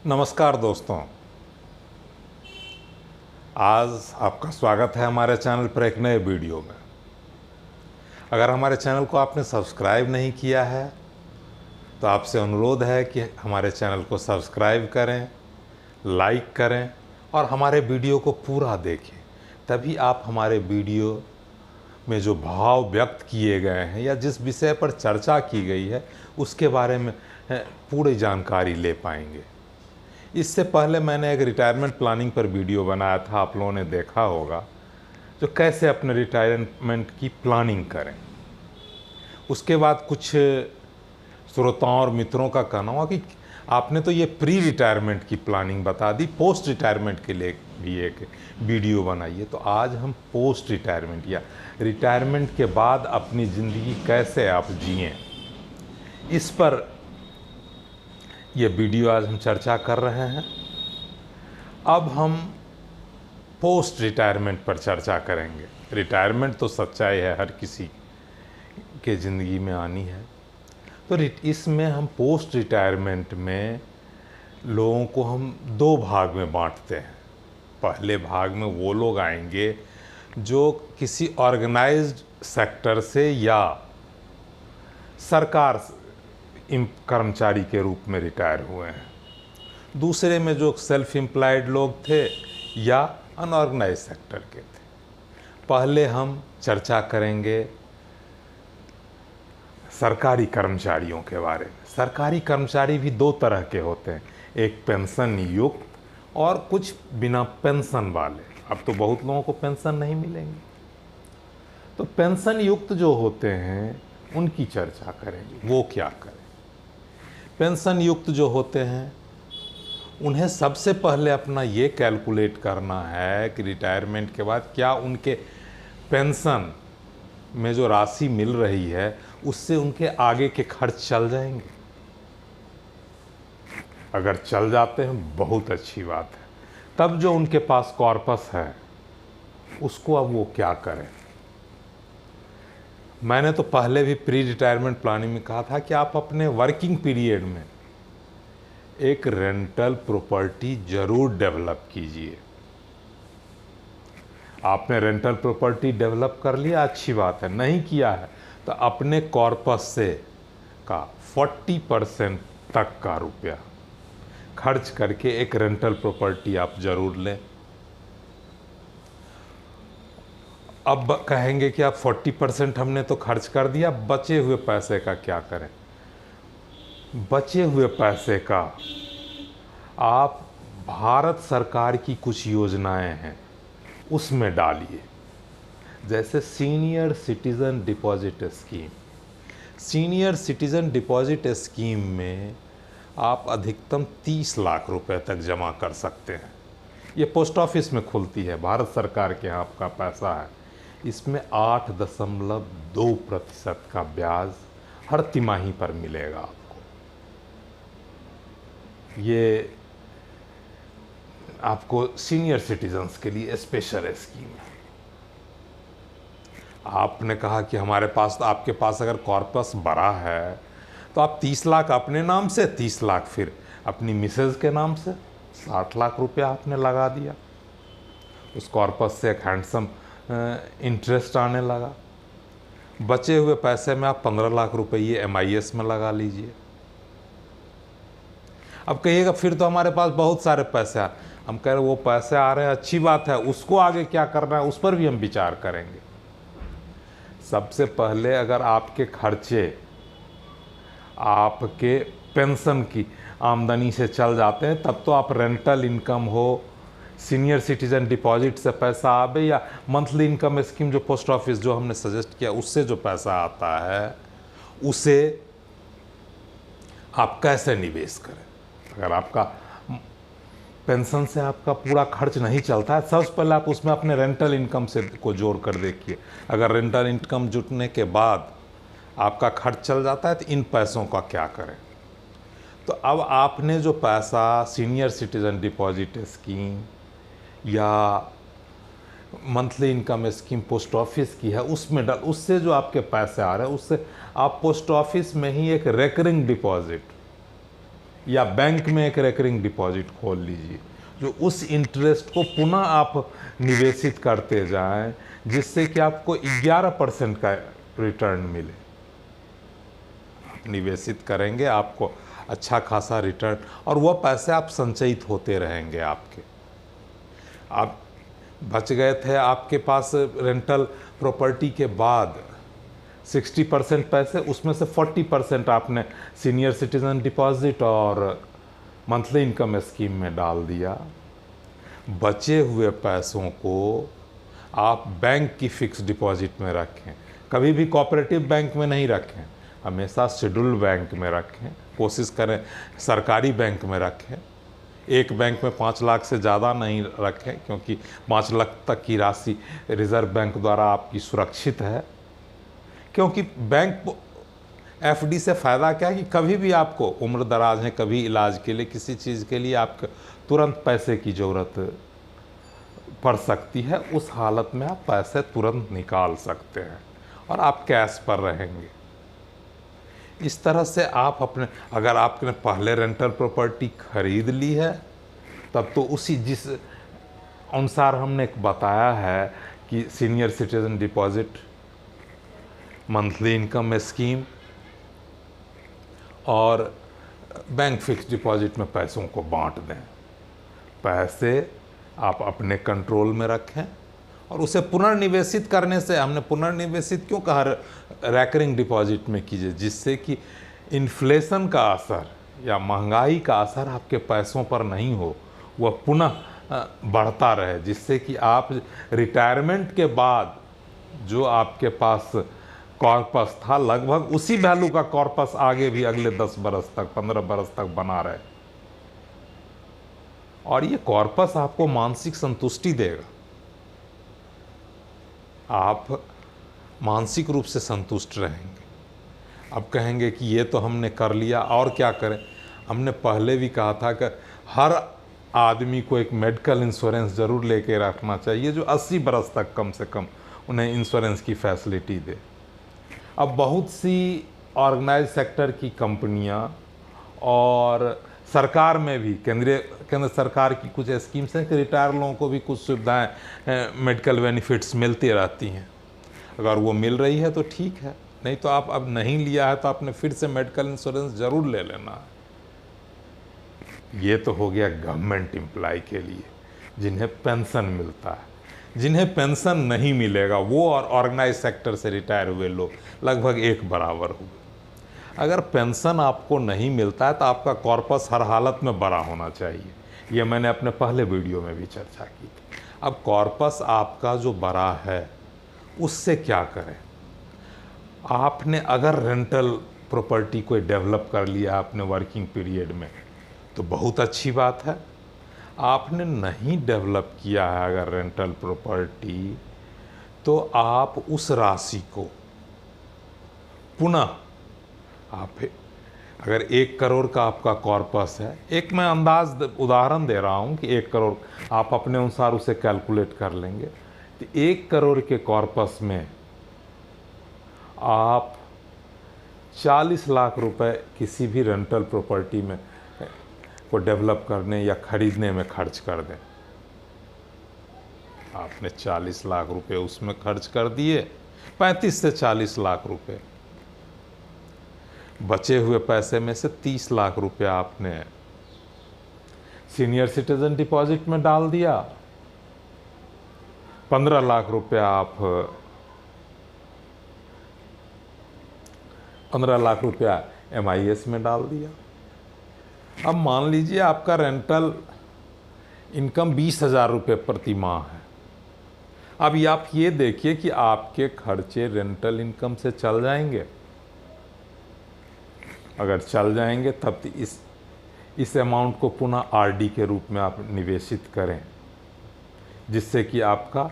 नमस्कार दोस्तों, आज आपका स्वागत है हमारे चैनल पर एक नए वीडियो में। अगर हमारे चैनल को आपने सब्सक्राइब नहीं किया है तो आपसे अनुरोध है कि हमारे चैनल को सब्सक्राइब करें, लाइक करें और हमारे वीडियो को पूरा देखें। तभी आप हमारे वीडियो में जो भाव व्यक्त किए गए हैं या जिस विषय पर चर्चा की गई है उसके बारे में पूरी जानकारी ले पाएंगे। इससे पहले मैंने एक रिटायरमेंट प्लानिंग पर वीडियो बनाया था, आप लोगों ने देखा होगा, जो कैसे अपने रिटायरमेंट की प्लानिंग करें। उसके बाद कुछ श्रोताओं और मित्रों का कहना हुआ कि आपने तो ये प्री रिटायरमेंट की प्लानिंग बता दी, पोस्ट रिटायरमेंट के लिए भी एक वीडियो बनाइए। तो आज हम पोस्ट रिटायरमेंट या रिटायरमेंट के बाद अपनी ज़िंदगी कैसे आप जिएं, इस पर ये वीडियो आज हम चर्चा कर रहे हैं। अब हम पोस्ट रिटायरमेंट पर चर्चा करेंगे। रिटायरमेंट तो सच्चाई है, हर किसी के ज़िंदगी में आनी है। तो इसमें हम पोस्ट रिटायरमेंट में लोगों को हम दो भाग में बांटते हैं। पहले भाग में वो लोग आएंगे जो किसी ऑर्गेनाइज्ड सेक्टर से या सरकार कर्मचारी के रूप में रिटायर हुए हैं। दूसरे में जो सेल्फ एम्प्लॉयड लोग थे या अनऑर्गेनाइज सेक्टर के थे। पहले हम चर्चा करेंगे सरकारी कर्मचारियों के बारे में। सरकारी कर्मचारी भी दो तरह के होते हैं, एक पेंशन युक्त और कुछ बिना पेंशन वाले। अब तो बहुत लोगों को पेंशन नहीं मिलेंगी, तो पेंशन युक्त जो होते हैं उनकी चर्चा करेंगे। वो क्या करें? पेंशन युक्त जो होते हैं उन्हें सबसे पहले अपना ये कैलकुलेट करना है कि रिटायरमेंट के बाद क्या उनके पेंशन में जो राशि मिल रही है उससे उनके आगे के खर्च चल जाएंगे। अगर चल जाते हैं बहुत अच्छी बात है। तब जो उनके पास कॉर्पस है उसको अब वो क्या करें? मैंने तो पहले भी प्री रिटायरमेंट प्लानिंग में कहा था कि आप अपने वर्किंग पीरियड में एक रेंटल प्रॉपर्टी जरूर डेवलप कीजिए। आपने रेंटल प्रॉपर्टी डेवलप कर लिया, अच्छी बात है। नहीं किया है तो अपने कॉर्पस से का 40% तक का रुपया खर्च करके एक रेंटल प्रॉपर्टी आप जरूर लें। अब कहेंगे कि आप 40% हमने तो खर्च कर दिया, बचे हुए पैसे का क्या करें? बचे हुए पैसे का आप भारत सरकार की कुछ योजनाएं हैं उसमें डालिए। जैसे senior citizen deposit scheme. Senior citizen deposit scheme में आप अधिकतम 30 लाख रुपए तक जमा कर सकते हैं। ये पोस्ट ऑफिस में खुलती है, भारत सरकार के यहाँ आपका पैसा है। इसमें 8.2% का ब्याज हर तिमाही पर मिलेगा आपको। ये आपको सीनियर सिटीजन्स के लिए स्पेशल स्कीम है। आपने कहा कि हमारे पास, आपके पास अगर कॉर्पस बड़ा है तो आप 30 लाख अपने नाम से, 30 लाख फिर अपनी मिसेज के नाम से, 60 लाख रुपया आपने लगा दिया। उस कॉर्पस से एक हैंडसम इंटरेस्ट आने लगा। बचे हुए पैसे में आप 15 लाख रुपये MIS में लगा लीजिए। अब कहिएगा फिर तो हमारे पास बहुत सारे पैसे आ, हम कह रहे वो पैसे आ रहे हैं, अच्छी बात है, उसको आगे क्या करना है उस पर भी हम विचार करेंगे। सबसे पहले अगर आपके खर्चे आपके पेंशन की आमदनी से चल जाते हैं तब तो आप रेंटल इनकम हो, सीनियर सिटीजन डिपॉजिट से पैसा आवे या मंथली इनकम स्कीम जो पोस्ट ऑफिस जो हमने सजेस्ट किया उससे जो पैसा आता है उसे आप कैसे निवेश करें। अगर आपका पेंशन से आपका पूरा खर्च नहीं चलता है, सबसे पहले आप उसमें अपने रेंटल इनकम से को जोड़ कर देखिए। अगर रेंटल इनकम जुटने के बाद आपका खर्च चल जाता है तो इन पैसों का क्या करें? तो अब आपने जो पैसा सीनियर सिटीजन डिपॉजिट स्कीम या monthly income scheme post office की है उसमें डाल, उससे जो आपके पैसे आ रहे हैं उससे आप पोस्ट ऑफिस में ही एक रेकरिंग डिपॉजिट या बैंक में एक रेकरिंग डिपॉजिट खोल लीजिए, जो उस इंटरेस्ट को पुनः आप निवेशित करते जाएं, जिससे कि आपको 11% का रिटर्न मिले। आप निवेशित करेंगे, आपको अच्छा खासा रिटर्न, और वह पैसे आप संचयित होते रहेंगे आपके। आप बच गए थे आपके पास रेंटल प्रॉपर्टी के बाद 60% पैसे, उसमें से 40% आपने सीनियर सिटीजन डिपॉजिट और मंथली इनकम स्कीम में डाल दिया। बचे हुए पैसों को आप बैंक की फिक्स डिपॉजिट में रखें, कभी भी कोऑपरेटिव बैंक में नहीं रखें, हमेशा शेड्यूल्ड बैंक में रखें। कोशिश करें सरकारी बैंक में रखें। एक बैंक में 5 लाख से ज़्यादा नहीं रखें, क्योंकि 5 लाख तक की राशि रिजर्व बैंक द्वारा आपकी सुरक्षित है। क्योंकि बैंक एफडी से फ़ायदा क्या है कि कभी भी आपको उम्र दराज है, कभी इलाज के लिए, किसी चीज़ के लिए आपको तुरंत पैसे की ज़रूरत पड़ सकती है। उस हालत में आप पैसे तुरंत निकाल सकते हैं और आप कैश पर रहेंगे। इस तरह से आप अपने, अगर आपने पहले रेंटल प्रॉपर्टी खरीद ली है, तब तो उसी जिस अनुसार हमने बताया है कि senior citizen deposit, monthly income scheme और बैंक फिक्स डिपॉजिट में पैसों को बांट दें। पैसे आप अपने कंट्रोल में रखें और उसे पुनर्निवेशित करने से, हमने पुनर्निवेशित क्यों कहा, रैकरिंग डिपॉजिट में कीजिए, जिससे कि इन्फ्लेशन का असर या महंगाई का असर आपके पैसों पर नहीं हो, वह पुनः बढ़ता रहे, जिससे कि आप रिटायरमेंट के बाद जो आपके पास कॉर्पस था, लगभग उसी वैल्यू का कॉर्पस आगे भी अगले 10 बरस तक, 15 बरस तक बना रहे। और ये कॉर्पस आपको मानसिक संतुष्टि देगा, आप मानसिक रूप से संतुष्ट रहेंगे। अब कहेंगे कि ये तो हमने कर लिया, और क्या करें। हमने पहले भी कहा था कि हर आदमी को एक मेडिकल इंश्योरेंस ज़रूर लेके रखना चाहिए, जो 80 बरस तक कम से कम उन्हें इंश्योरेंस की फैसिलिटी दे। अब बहुत सी ऑर्गेनाइज सेक्टर की कंपनियां और सरकार में भी केंद्र सरकार की कुछ स्कीम्स हैं कि रिटायर लोगों को भी कुछ सुविधाएं, मेडिकल बेनिफिट्स मिलती रहती हैं। अगर वो मिल रही है तो ठीक है, नहीं तो आप अब नहीं लिया है तो आपने फिर से मेडिकल इंश्योरेंस ज़रूर ले लेना है। ये तो हो गया गवर्नमेंट एम्प्लॉय के लिए जिन्हें पेंशन मिलता है। जिन्हें पेंशन नहीं मिलेगा वो और ऑर्गेनाइज सेक्टर से रिटायर हुए लोग लगभग एक बराबर हुए। अगर पेंशन आपको नहीं मिलता है तो आपका कॉर्पस हर हालत में बड़ा होना चाहिए। ये मैंने अपने पहले वीडियो में भी चर्चा की थी। अब कॉर्पस आपका जो बड़ा है उससे क्या करें। आपने अगर रेंटल प्रॉपर्टी को डेवलप कर लिया अपने वर्किंग पीरियड में तो बहुत अच्छी बात है। आपने नहीं डेवलप किया है अगर रेंटल प्रॉपर्टी, तो आप उस राशि को पुनः, आप अगर 1 करोड़ का आपका कॉर्पस है, एक मैं उदाहरण दे रहा हूँ कि 1 करोड़ आप अपने अनुसार उसे कैलकुलेट कर लेंगे, तो 1 करोड़ के कॉर्पस में आप 40 लाख रुपए किसी भी रेंटल प्रॉपर्टी में को डेवलप करने या खरीदने में खर्च कर दें। आपने 40 लाख रुपए उसमें खर्च कर दिए, 35 से 40 लाख रुपए, बचे हुए पैसे में से 30 लाख रुपए आपने सीनियर सिटीजन डिपॉजिट में डाल दिया, 15 लाख रुपए आप 15 लाख रुपया MIS में डाल दिया। अब मान लीजिए आपका रेंटल इनकम 20,000 रुपये प्रति माह है। अब आप ये देखिए कि आपके खर्चे रेंटल इनकम से चल जाएंगे। अगर चल जाएंगे तब इस अमाउंट को पुनः RD के रूप में आप निवेशित करें, जिससे कि आपका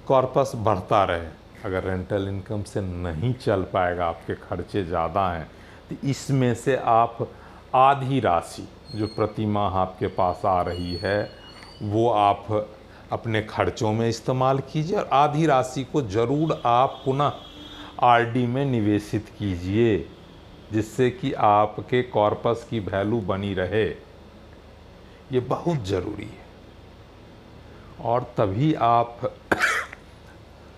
कॉर्पस बढ़ता रहे। अगर रेंटल इनकम से नहीं चल पाएगा, आपके खर्चे ज़्यादा हैं, तो इसमें से आप आधी राशि जो प्रति माह आपके पास आ रही है वो आप अपने खर्चों में इस्तेमाल कीजिए और आधी राशि को ज़रूर आप पुनः RD में निवेशित कीजिए। जिससे कि आपके कॉर्पस की वैल्यू बनी रहे, ये बहुत ज़रूरी है। और तभी आप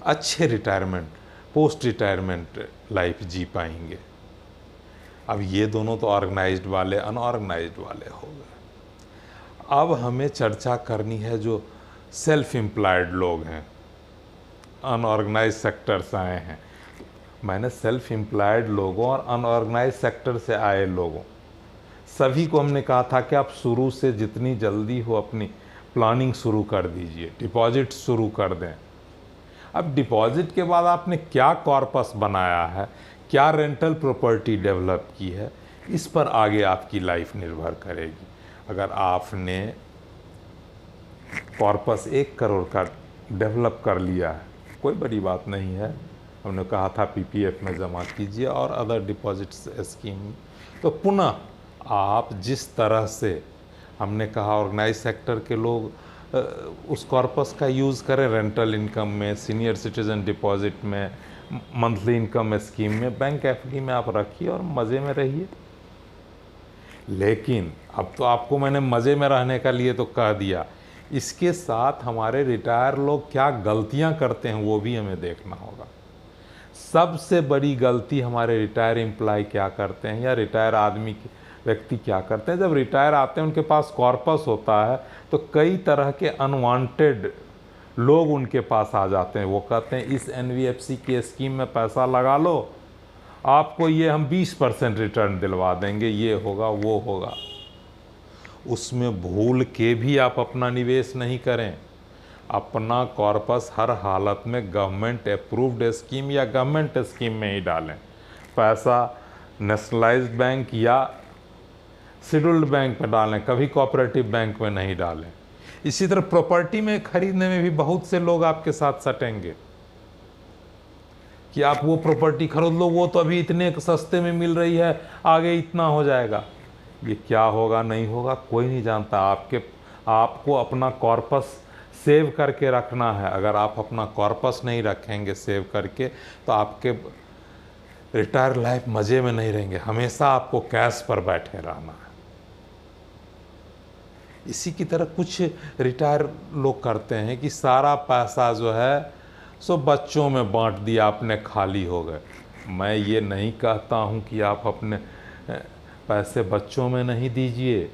अच्छे रिटायरमेंट, पोस्ट रिटायरमेंट लाइफ जी पाएंगे। अब ये दोनों तो ऑर्गेनाइज्ड वाले, अनऑर्गेनाइज्ड वाले हो गए। अब हमें चर्चा करनी है जो सेल्फ एम्प्लॉयड लोग हैं, अनऑर्गेनाइज सेक्टर से आए हैं। मैंने सेल्फ एम्प्लॉयड लोगों और अनऑर्गेनाइज सेक्टर से आए लोगों सभी को हमने कहा था कि आप शुरू से जितनी जल्दी हो अपनी प्लानिंग शुरू कर दीजिए, डिपॉजिट शुरू कर दें। अब डिपॉजिट के बाद आपने क्या कॉर्पस बनाया है, क्या रेंटल प्रॉपर्टी डेवलप की है, इस पर आगे आपकी लाइफ निर्भर करेगी। अगर आपने कॉर्पस 1 करोड़ का डेवलप कर लिया है, कोई बड़ी बात नहीं है, हमने कहा था पीपीएफ में जमा कीजिए और अदर डिपॉजिट स्कीम। तो पुनः आप जिस तरह से हमने कहा ऑर्गेनाइज सेक्टर के लोग उस कॉर्पस का यूज़ करें रेंटल इनकम में, सीनियर सिटीजन डिपॉजिट में, मंथली इनकम स्कीम में, बैंक एफडी में आप रखिए और मज़े में रहिए। लेकिन अब तो आपको मैंने मज़े में रहने का लिए तो कह दिया, इसके साथ हमारे रिटायर लोग क्या गलतियां करते हैं वो भी हमें देखना होगा। सबसे बड़ी गलती हमारे रिटायर एम्प्लॉय क्या करते हैं या रिटायर आदमी व्यक्ति क्या करते हैं, जब रिटायर आते हैं उनके पास कॉर्पस होता है तो कई तरह के अनवांटेड लोग उनके पास आ जाते हैं। वो कहते हैं इस एनबीएफसी की स्कीम में पैसा लगा लो, आपको ये हम 20% रिटर्न दिलवा देंगे, ये होगा वो होगा। उसमें भूल के भी आप अपना निवेश नहीं करें। अपना कॉर्पस हर हालत में गवर्नमेंट अप्रूव्ड स्कीम या गवर्नमेंट स्कीम में ही डालें। पैसा नेशनलाइज्ड बैंक या शेड्यूल्ड बैंक में डालें, कभी कोऑपरेटिव बैंक में नहीं डालें। इसी तरह प्रॉपर्टी में खरीदने में भी बहुत से लोग आपके साथ सटेंगे कि आप वो प्रॉपर्टी खरीद लो, वो तो अभी इतने सस्ते में मिल रही है, आगे इतना हो जाएगा। ये क्या होगा नहीं होगा कोई नहीं जानता। आपको अपना कॉर्पस सेव करके रखना है। अगर आप अपना कॉर्पस नहीं रखेंगे सेव करके तो आपके रिटायर लाइफ मज़े में नहीं रहेंगे, हमेशा आपको कैश पर बैठे रहना है। इसी की तरह कुछ रिटायर लोग करते हैं कि सारा पैसा जो है सो बच्चों में बांट दिया, अपने खाली हो गए। मैं ये नहीं कहता हूँ कि आप अपने पैसे बच्चों में नहीं दीजिए,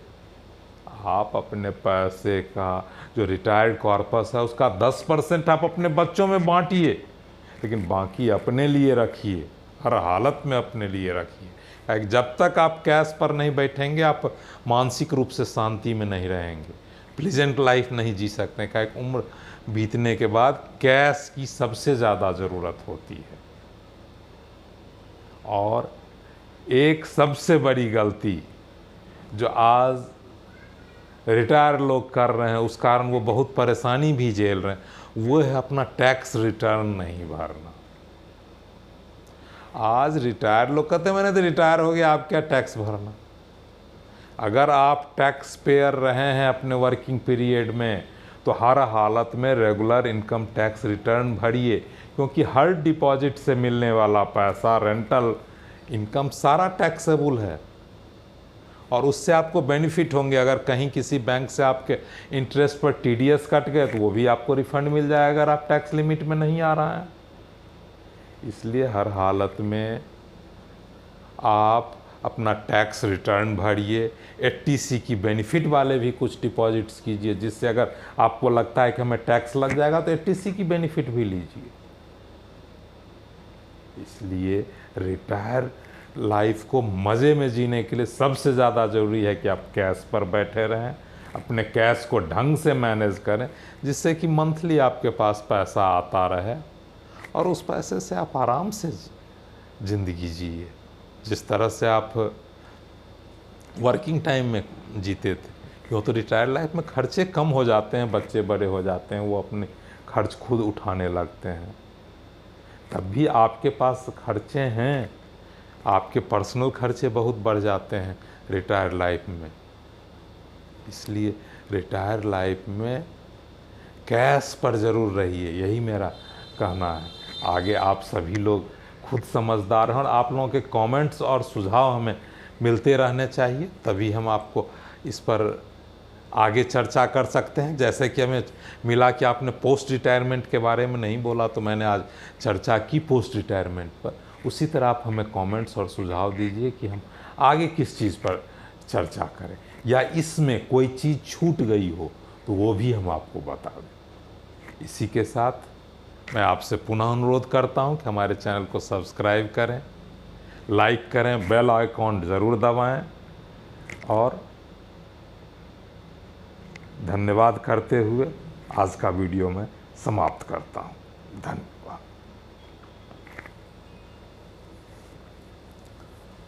आप अपने पैसे का जो रिटायर्ड कॉर्पस है उसका 10% आप अपने बच्चों में बांटिए, लेकिन बाकी अपने लिए रखिए, हर हालत में अपने लिए रखिए। जब तक आप कैश पर नहीं बैठेंगे आप मानसिक रूप से शांति में नहीं रहेंगे, प्लीजेंट लाइफ नहीं जी सकते। क्या एक उम्र बीतने के बाद कैश की सबसे ज़्यादा ज़रूरत होती है। और एक सबसे बड़ी गलती जो आज रिटायर लोग कर रहे हैं, उस कारण वो बहुत परेशानी भी झेल रहे हैं, वो है अपना टैक्स रिटर्न नहीं भरना। आज रिटायर लोग कहते हैं मैंने तो रिटायर हो गया, आप क्या टैक्स भरना। अगर आप टैक्स पेयर रहे हैं अपने वर्किंग पीरियड में तो हर हालत में रेगुलर इनकम टैक्स रिटर्न भरिए, क्योंकि हर डिपॉजिट से मिलने वाला पैसा, रेंटल इनकम सारा टैक्सेबल है और उससे आपको बेनिफिट होंगे। अगर कहीं किसी बैंक से आपके इंटरेस्ट पर टीडीएस कट गए तो वो भी आपको रिफंड मिल जाएगा अगर आप टैक्स लिमिट में नहीं आ रहा है। इसलिए हर हालत में आप अपना टैक्स रिटर्न भरिए। 80C की बेनिफिट वाले भी कुछ डिपॉजिट्स कीजिए, जिससे अगर आपको लगता है कि हमें टैक्स लग जाएगा तो 80C की बेनिफिट भी लीजिए। इसलिए रिटायर लाइफ को मज़े में जीने के लिए सबसे ज़्यादा ज़रूरी है कि आप कैश पर बैठे रहें, अपने कैश को ढंग से मैनेज करें, जिससे कि मंथली आपके पास पैसा आता रहे और उस पैसे से आप आराम से ज़िंदगी जिए, जिस तरह से आप वर्किंग टाइम में जीते थे। क्यों तो रिटायर लाइफ में खर्चे कम हो जाते हैं, बच्चे बड़े हो जाते हैं, वो अपने खर्च खुद उठाने लगते हैं। तब भी आपके पास खर्चे हैं, आपके पर्सनल खर्चे बहुत बढ़ जाते हैं रिटायर लाइफ में। इसलिए रिटायर लाइफ में कैश पर ज़रूर रहिए, यही मेरा कहना है। आगे आप सभी लोग खुद समझदार हैं और आप लोगों के कमेंट्स और सुझाव हमें मिलते रहने चाहिए, तभी हम आपको इस पर आगे चर्चा कर सकते हैं। जैसे कि हमें मिला कि आपने पोस्ट रिटायरमेंट के बारे में नहीं बोला, तो मैंने आज चर्चा की पोस्ट रिटायरमेंट पर। उसी तरह आप हमें कमेंट्स और सुझाव दीजिए कि हम आगे किस चीज़ पर चर्चा करें, या इसमें कोई चीज़ छूट गई हो तो वो भी हम आपको बता दें। इसी के साथ मैं आपसे पुनः अनुरोध करता हूं कि हमारे चैनल को सब्सक्राइब करें, लाइक करें, बेल आइकॉन ज़रूर दबाएं और धन्यवाद करते हुए आज का वीडियो मैं समाप्त करता हूं। धन्यवाद।